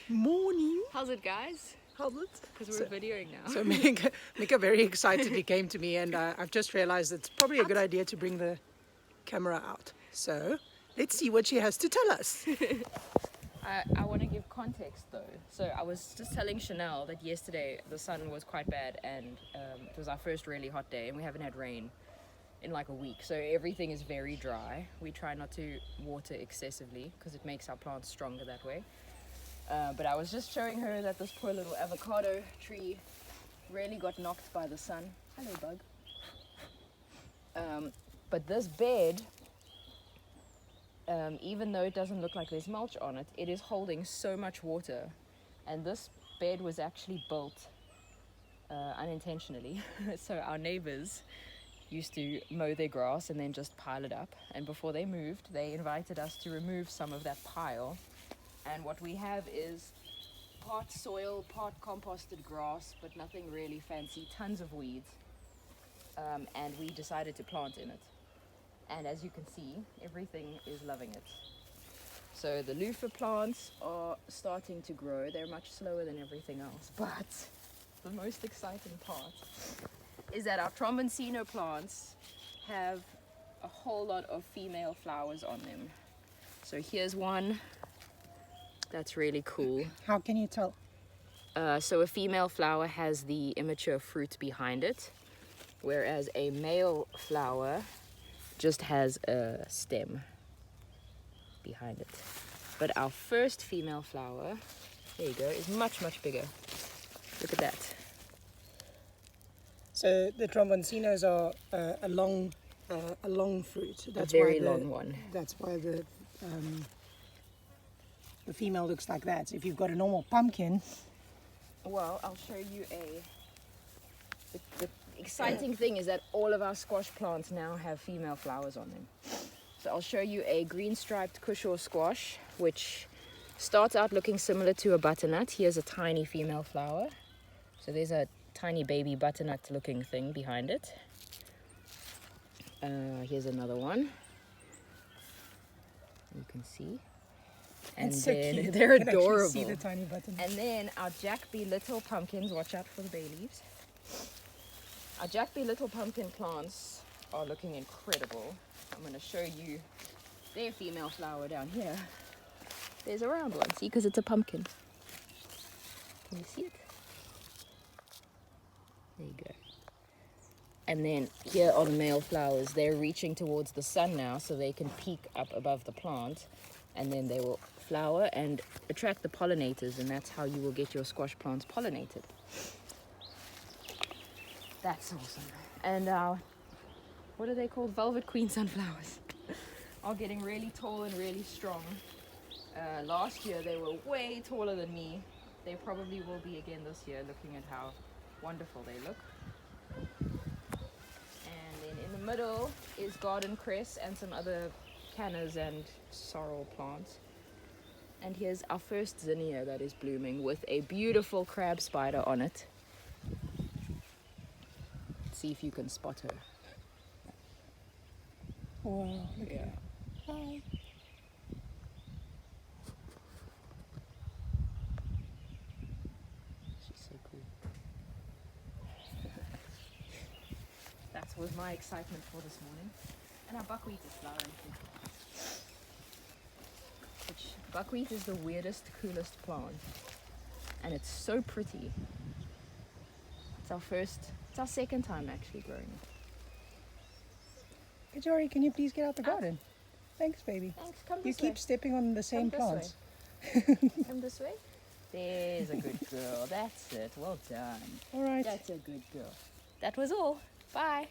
Morning. How's it, guys? How's it? Because we're videoing now. So Mika very excitedly came to me, and I've just realized it's probably a good idea to bring the camera out. So let's see what she has to tell us. I want to give context though. So I was just telling Chanel that yesterday the sun was quite bad, and it was our first really hot day, and we haven't had rain in like a week. So everything is very dry. We try not to water excessively because it makes our plants stronger that way. But I was just showing her that this poor little avocado tree really got knocked by the sun. Hello, bug. But this bed, even though it doesn't look like there's mulch on it, it is holding so much water. And this bed was actually built unintentionally. So our neighbors used to mow their grass and then just pile it up. And before they moved, they invited us to remove some of that pile. And what we have is part soil, part composted grass, but nothing really fancy, tons of weeds. And we decided to plant in it. And as you can see, everything is loving it. So the loofah plants are starting to grow. They're much slower than everything else. But the most exciting part is that our tromboncino plants have a whole lot of female flowers on them. So here's one. That's really cool. How can you tell? So a female flower has the immature fruit behind it, whereas a male flower just has a stem behind it. But our first female flower, there you go, is much, much bigger. Look at that. So the tromboncinos are a long fruit. That's a very long one. That's why the female looks like that. So if you've got a normal pumpkin, well, I'll show you the exciting thing is that all of our squash plants now have female flowers on them. So I'll show you a green striped Kushaw squash, which starts out looking similar to a butternut. Here's a tiny female flower. So there's a tiny baby butternut looking thing behind it. Here's another one. You can see. And so then cute. they're You can actually adorable. see the tiny butternut. And then our Jack B. Little pumpkins, watch out for the bay leaves. Our Jack B. Little pumpkin plants are looking incredible. I'm going to show you their female flower down here. There's a round one, see, because it's a pumpkin. Can you see it? There you go. And then here are the male flowers. They're reaching towards the sun now, so they can peek up above the plant. And then they will flower and attract the pollinators, and that's how you will get your squash plants pollinated. That's awesome. And our, what are they called? Velvet Queen sunflowers are getting really tall and really strong. Last year they were way taller than me. They probably will be again this year, looking at how wonderful they look. And then in the middle is garden cress and some other cannas and sorrel plants. And here's our first zinnia that is blooming with a beautiful crab spider on it. See if you can spot her. Wow, look Yeah. at her. Hi. She's so cool. That was my excitement for this morning. And our buckwheat is flowering too. Which, buckwheat is the weirdest, coolest plant. And it's so pretty. It's our second time actually growing it. Kajori, can you please get out the garden? Thanks, baby. Thanks, come You this way. keep stepping on the same Come plants. this way. Come this way. There's a good girl. That's it. Well done. All right. That's a good girl. That was all. Bye.